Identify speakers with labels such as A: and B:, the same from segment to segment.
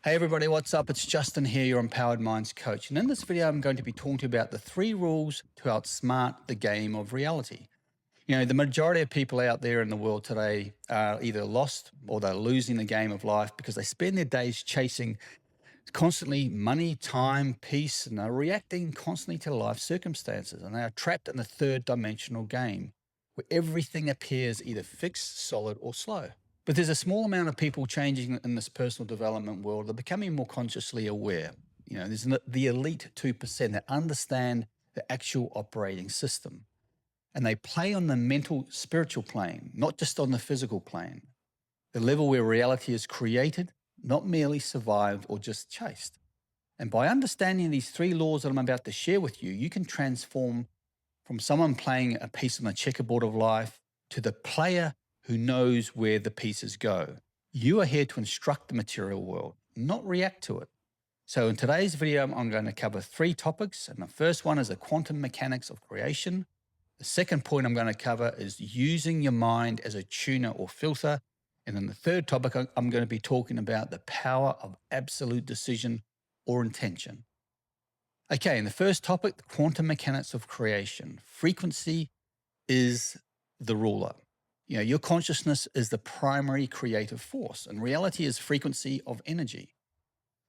A: Hey everybody, what's up? It's Justin here, your Empowered Minds coach. And in this video, I'm going to be talking to you about the 3 rules to outsmart the game of reality. You know, the majority of people out there in the world today are either lost or they're losing the game of life because they spend their days chasing constantly money, time, peace, and are reacting constantly to life circumstances. And they are trapped in the 3rd dimensional game where everything appears either fixed, solid, or slow. But there's a small amount of people changing in this personal development world. They're becoming more consciously aware. You know, there's the elite 2% that understand the actual operating system. And they play on the mental, spiritual plane, not just on the physical plane. The level where reality is created, not merely survived or just chased. And by understanding these 3 laws that I'm about to share with you, you can transform from someone playing a piece on the checkerboard of life to the player who knows where the pieces go. You are here to instruct the material world, not react to it. So in today's video, I'm going to cover 3 topics. And the first one is the quantum mechanics of creation. The second point I'm going to cover is using your mind as a tuner or filter. And then the third topic, I'm going to be talking about the power of absolute decision or intention. Okay, and the first topic, the quantum mechanics of creation. Frequency is the ruler. You know, your consciousness is the primary creative force, and reality is frequency of energy.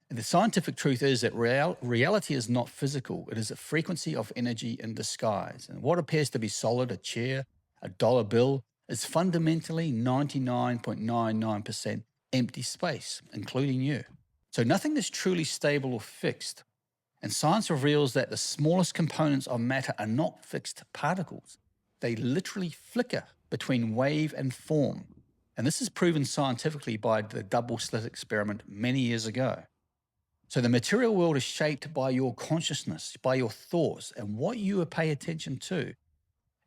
A: And the scientific truth is that reality is not physical. It is a frequency of energy in disguise. And what appears to be solid, a chair, a dollar bill, is fundamentally 99.99% empty space, including you. So nothing is truly stable or fixed. And science reveals that the smallest components of matter are not fixed particles. They literally flicker between wave and form. And this is proven scientifically by the double slit experiment many years ago. So the material world is shaped by your consciousness, by your thoughts, and what you pay attention to.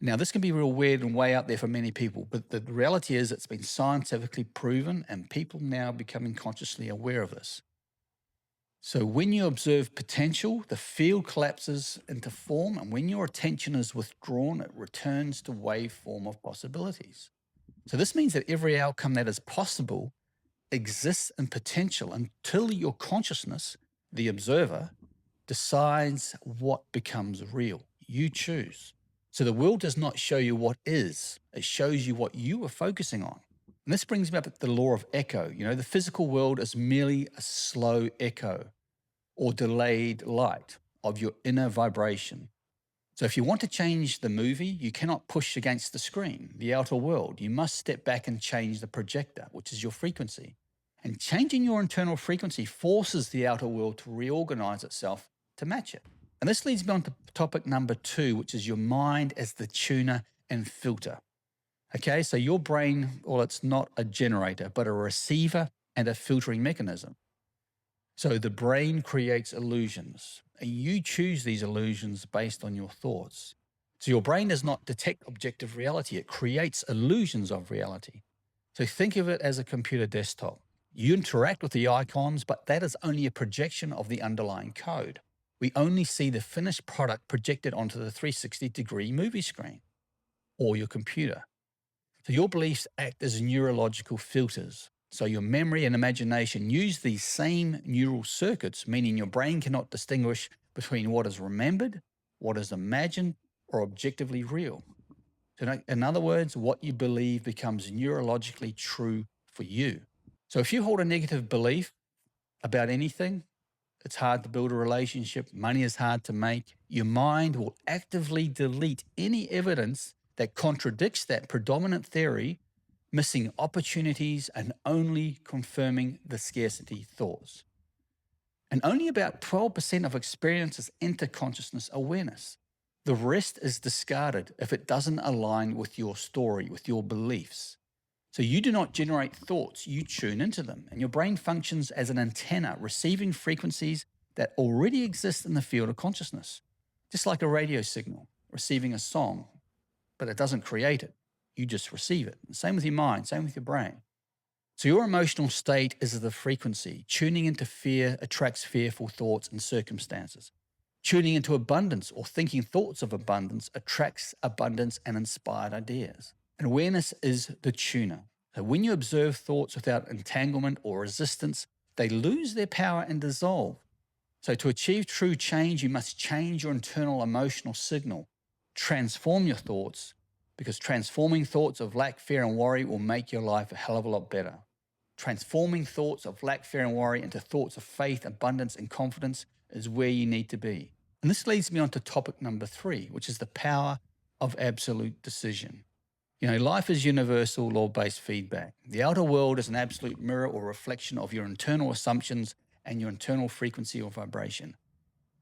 A: Now, this can be real weird and way out there for many people, but the reality is it's been scientifically proven and people now becoming consciously aware of this. So when you observe potential, the field collapses into form, and when your attention is withdrawn, it returns to waveform of possibilities. So this means that every outcome that is possible exists in potential until your consciousness, the observer, decides what becomes real. You choose. So the world does not show you what is, it shows you what you are focusing on. And this brings me up to the law of echo. You know, the physical world is merely a slow echo or delayed light of your inner vibration. So if you want to change the movie, you cannot push against the screen, the outer world. You must step back and change the projector, which is your frequency. And changing your internal frequency forces the outer world to reorganize itself to match it. And this leads me on to topic number 2, which is your mind as the tuner and filter. Okay, so your brain, well, it's not a generator, but a receiver and a filtering mechanism. So the brain creates illusions, and you choose these illusions based on your thoughts. So your brain does not detect objective reality, it creates illusions of reality. So think of it as a computer desktop. You interact with the icons, but that is only a projection of the underlying code. We only see the finished product projected onto the 360-degree movie screen or your computer. So your beliefs act as neurological filters. So your memory and imagination use these same neural circuits, meaning your brain cannot distinguish between what is remembered, what is imagined, or objectively real. So in other words, what you believe becomes neurologically true for you. So if you hold a negative belief about anything, it's hard to build a relationship, money is hard to make, your mind will actively delete any evidence that contradicts that predominant theory, missing opportunities and only confirming the scarcity thoughts. And only about 12% of experiences enter consciousness awareness. The rest is discarded if it doesn't align with your story, with your beliefs. So you do not generate thoughts, you tune into them, and your brain functions as an antenna receiving frequencies that already exist in the field of consciousness. Just like a radio signal, receiving a song, but it doesn't create it. You just receive it. Same with your mind, same with your brain. So your emotional state is the frequency. Tuning into fear attracts fearful thoughts and circumstances. Tuning into abundance or thinking thoughts of abundance attracts abundance and inspired ideas. And awareness is the tuner. So when you observe thoughts without entanglement or resistance, they lose their power and dissolve. So to achieve true change, you must change your internal emotional signal, transform your thoughts, because transforming thoughts of lack, fear, and worry will make your life a hell of a lot better. Transforming thoughts of lack, fear, and worry into thoughts of faith, abundance, and confidence is where you need to be. And this leads me on to topic number 3, which is the power of absolute decision. Life is universal law-based feedback. The outer world is an absolute mirror or reflection of your internal assumptions and your internal frequency or vibration.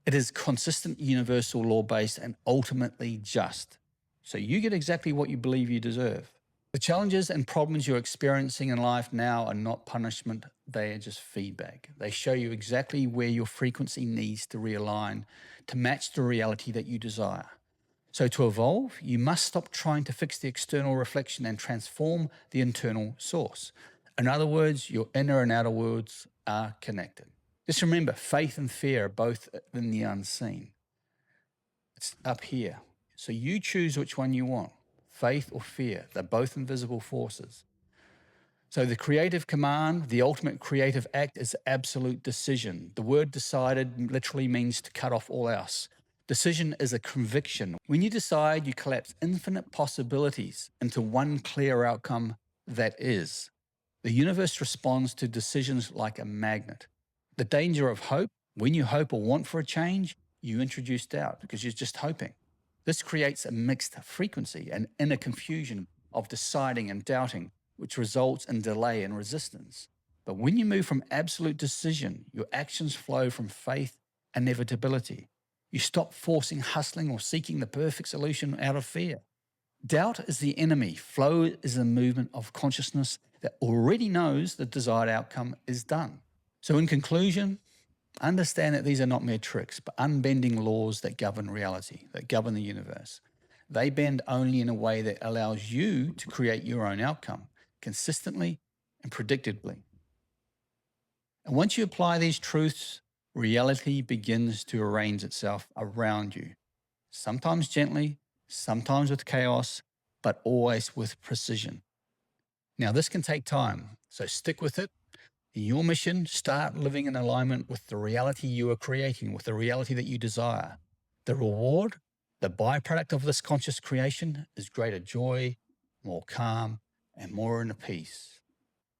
A: It is consistent, universal, law-based, and ultimately just. So you get exactly what you believe you deserve. The challenges and problems you're experiencing in life now are not punishment, they are just feedback. They show you exactly where your frequency needs to realign to match the reality that you desire. So to evolve, you must stop trying to fix the external reflection and transform the internal source. In other words, your inner and outer worlds are connected. Just remember, faith and fear are both in the unseen. It's up here. So you choose which one you want, faith or fear. They're both invisible forces. So the creative command, the ultimate creative act, is absolute decision. The word decided literally means to cut off all else. Decision is a conviction. When you decide, you collapse infinite possibilities into one clear outcome that is. The universe responds to decisions like a magnet. The danger of hope, when you hope or want for a change, you introduce doubt because you're just hoping. This creates a mixed frequency, an inner confusion of deciding and doubting, which results in delay and resistance. But when you move from absolute decision, your actions flow from faith and inevitability. You stop forcing, hustling, or seeking the perfect solution out of fear. Doubt is the enemy. Flow is a movement of consciousness that already knows the desired outcome is done. So in conclusion, understand that these are not mere tricks, but unbending laws that govern reality, that govern the universe. They bend only in a way that allows you to create your own outcome consistently and predictably. And once you apply these truths, reality begins to arrange itself around you, sometimes gently, sometimes with chaos, but always with precision. Now, this can take time, so stick with it. In your mission, start living in alignment with the reality you are creating, with the reality that you desire. The reward, the byproduct of this conscious creation, is greater joy, more calm, and more inner peace.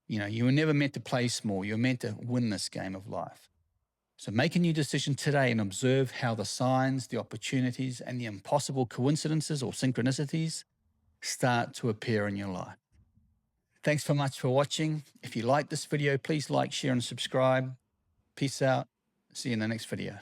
A: You were never meant to play small. You're meant to win this game of life. So make a new decision today and observe how the signs, the opportunities, and the impossible coincidences or synchronicities start to appear in your life. Thanks so much for watching. If you like this video, please like, share, and subscribe. Peace out. See you in the next video.